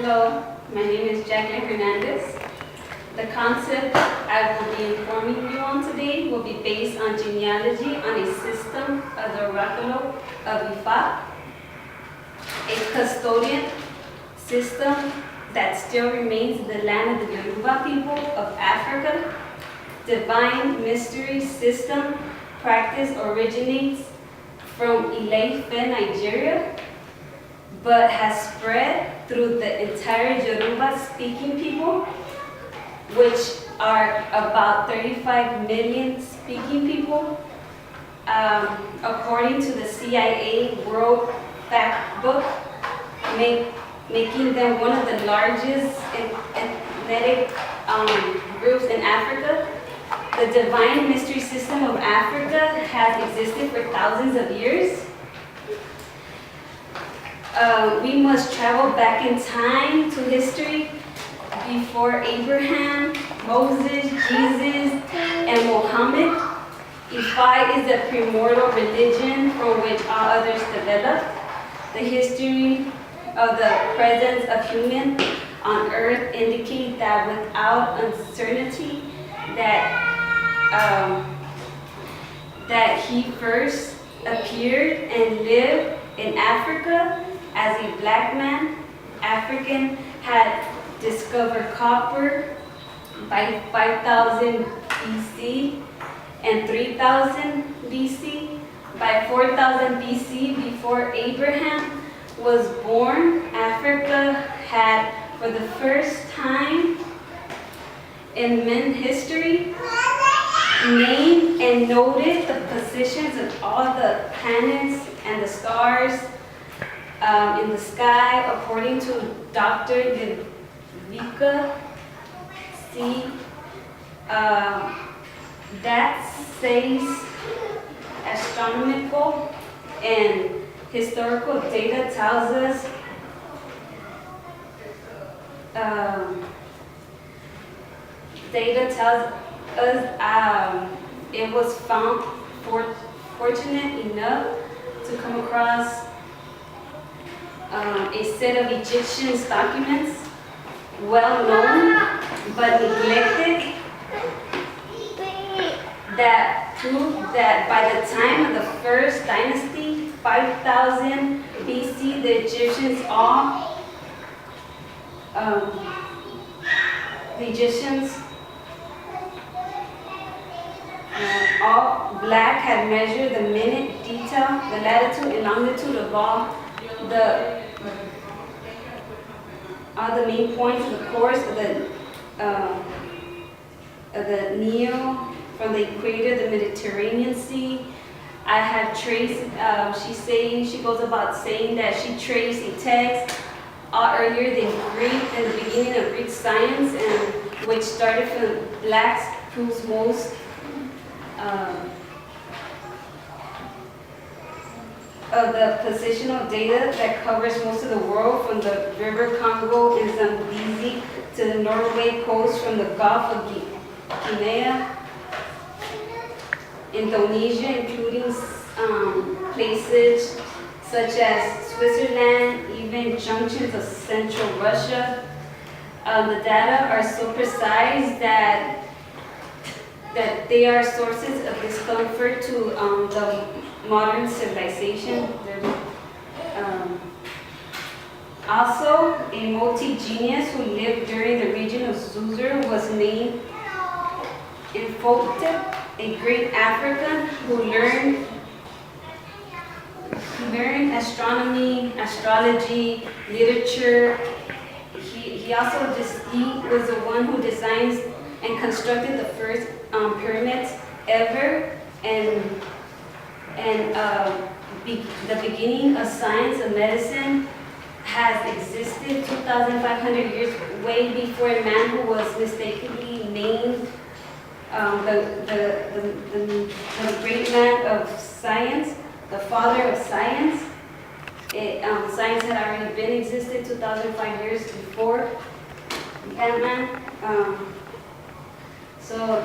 Hello, my name is Jacqueline Hernandez. The concept I will be informing you on today will be based on genealogy on a system of the oracle of Ifa, a custodian system that still remains in the land of the Yoruba people of Africa. Divine mystery system practice originates from Ile-Ife, Nigeria, but has spread through the entire Yoruba-speaking people, which are about 35 million speaking people. According to the CIA World Fact Book, making them one of the largest ethnic groups in Africa. The Divine Mystery System of Africa has existed for thousands of years. We must travel back in time to history before Abraham, Moses, Jesus, and Muhammad. Ifa is a primordial religion from which all others developed. The history of the presence of human on earth indicate that without uncertainty that he first appeared and lived in Africa as a black man. African had discovered copper by 5000 BC and 3000 BC. By 4000 BC, before Abraham was born, Africa had, for the first time in men's history, named and noted the positions of all the planets and the stars in the sky, according to Dr. Vika C. That says astronomical and historical data tells us it was found fortunate enough to come across a set of Egyptian documents, well known but neglected, that prove that by the time of the first dynasty, 5000 BC, the Egyptians all black had measured the minute detail, the latitude and longitude of all the main points of the course of the Nile from the equator, the Mediterranean Sea. I have traced, she goes about saying that she traced a text earlier than Greek, in the beginning of Greek science, and which started from blacks, proves most of the positional data that covers most of the world, from the River Congo in Zambezi to the Norway coast, from the Gulf of Guinea, Indonesia, including places such as Switzerland, even junctions of central Russia. The data are so precise that they are sources of discomfort to the modern civilization. Also, a multi-genius who lived during the region of Zuzur was named Imhotep, a great African who learned astronomy, astrology, literature. He was the one who designed and constructed the first pyramids ever, and the beginning of science and medicine has existed 2,500 years, way before a man who was mistakenly named the great man of science, the father of science. Science had already been existed 2,500 years before that man. So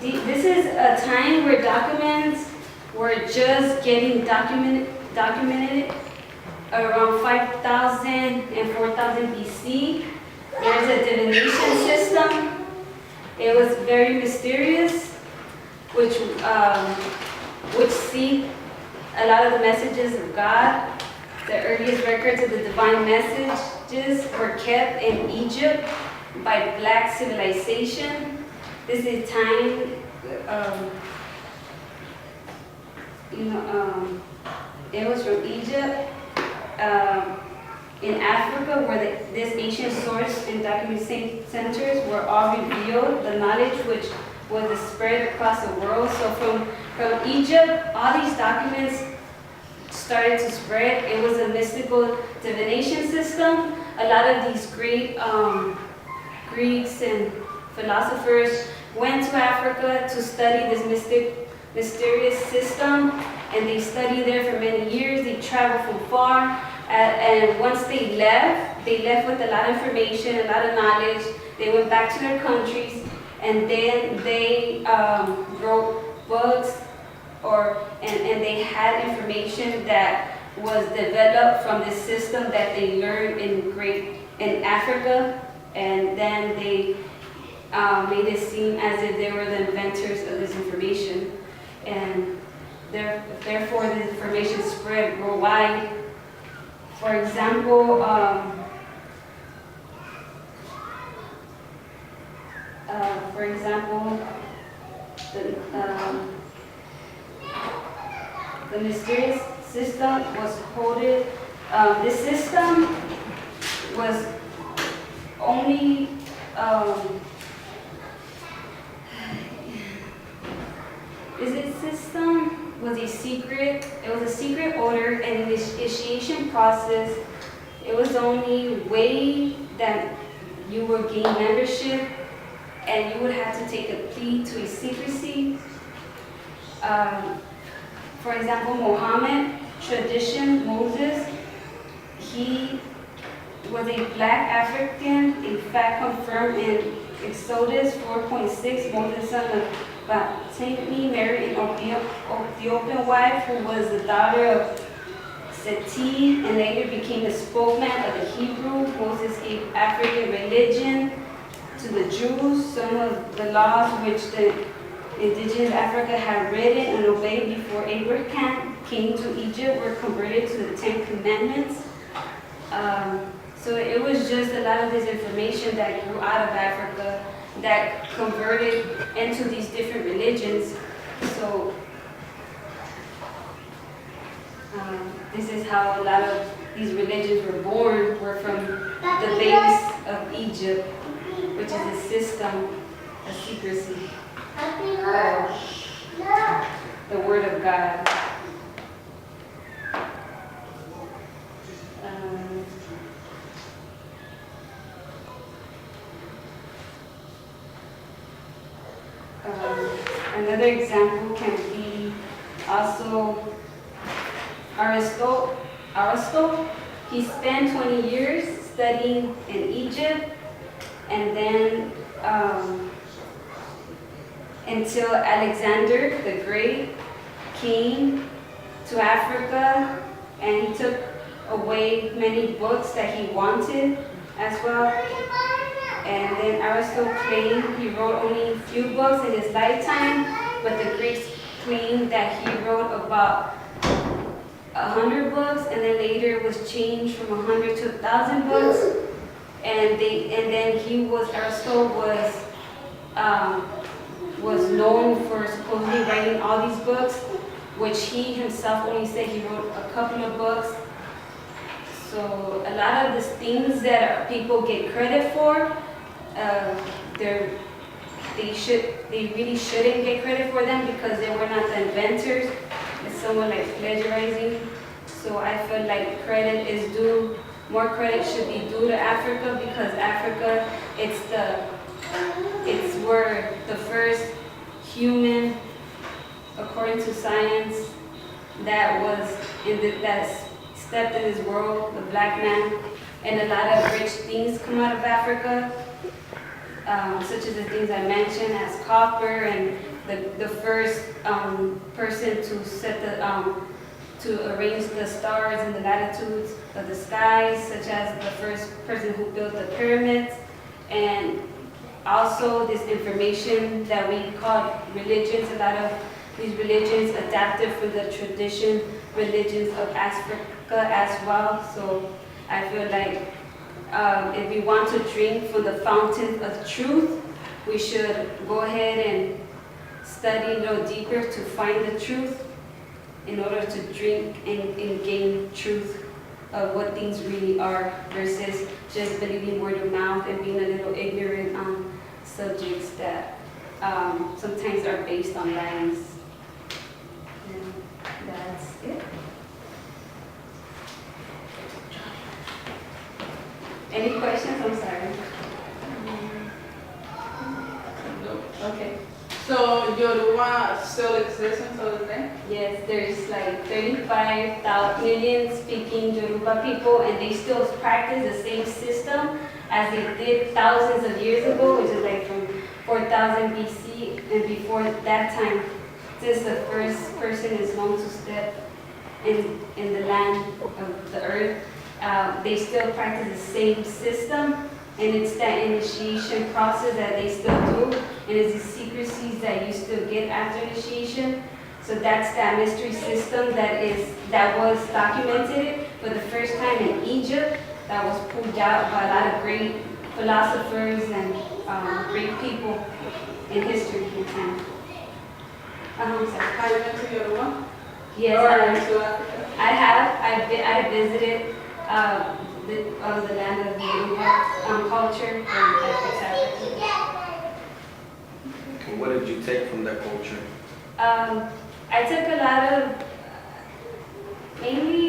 this is a time where documents were just getting documented around 5,000 and 4,000 BC. There's a divination system. It was very mysterious, which seek a lot of the messages of God. The earliest records of the divine messages were kept in Egypt by Black civilization. This is time, it was from Egypt. In Africa, where this ancient source and document centers were all revealed, the knowledge which was spread across the world. So from Egypt, all these documents started to spread. It was a mystical divination system. A lot of these great Greeks and philosophers went to Africa to study this mysterious system, and they studied there for many years. They traveled from far. And once they left with a lot of information, a lot of knowledge. They went back to their countries, and then they wrote books, and they had information that was developed from this system that they learned in Africa, and then they made it seem as if they were the inventors of this information, and therefore the information spread worldwide. For example, the mysterious system was coded. This system was only was a secret. It was a secret order and initiation process. It was the only way that you would gain membership, and you would have to take a plea to a secrecy. For example, Muhammad, tradition, Moses, he was a Black African, a fact confirmed in Exodus 4:6. Moses, son of Batemi, married an Ethiopian wife who was the daughter of Seti and later became the spokesman of the Hebrew. Moses gave African religion to the Jews. Some of the laws which the indigenous Africa had written and obeyed before Abraham came to Egypt were converted to the Ten Commandments. So it was just a lot of this information that grew out of Africa that converted into these different religions. So this is how a lot of these religions were born, were from the base of Egypt, which is a system of secrecy, the Word of God. Another example can be also Aristotle. He spent 20 years studying in Egypt, and then until Alexander the Great came to Africa, and he took away many books that he wanted as well. And then Aristotle claimed he wrote only a few books in his lifetime, but the Greeks claimed that he wrote about 100 books, and then later it was changed from 100 to 1,000 books. And then Aristotle was known for supposedly writing all these books, which he himself only said he wrote a couple of books. So a lot of the things that people get credit for, they really shouldn't get credit for them because they were not the inventors. It's somewhat like plagiarizing. So I feel like more credit should be due to Africa, because Africa, it's where the first human, according to science, that stepped in this world, the Black man, and a lot of rich things come out of Africa, such as the things I mentioned, as copper, and the first person to to arrange the stars and the latitudes of the skies, such as the first person who built the pyramids, and also this information that we call religions. A lot of these religions adapted from the tradition religions of Africa as well. So I feel like if we want to drink from the fountain of truth, we should go ahead and study a little deeper to find the truth in order to drink and gain truth of what things really are versus just believing word of mouth and being a little ignorant on subjects that sometimes are based on lies. And that's it. Any questions? I'm sorry. No. Okay. So Yoruba still exists until today? Yes, there's like 35 million speaking Yoruba people, and they still practice the same system as they did thousands of years ago, which is like from 4000 BC and before that time. Since the first person is known to step in the land of the earth, they still practice the same system, and it's that initiation process that they still do, and it's the secrecies that you still get after initiation. So that's that mystery system that was documented for the first time in Egypt, that was proved out by a lot of great philosophers and great people in history and time. I'm sorry. Have you been to Yoruba? Yes, Or to Africa? I have. I visited the land of Yoruba culture in West Africa. And what did you take from that culture? I took a lot of mainly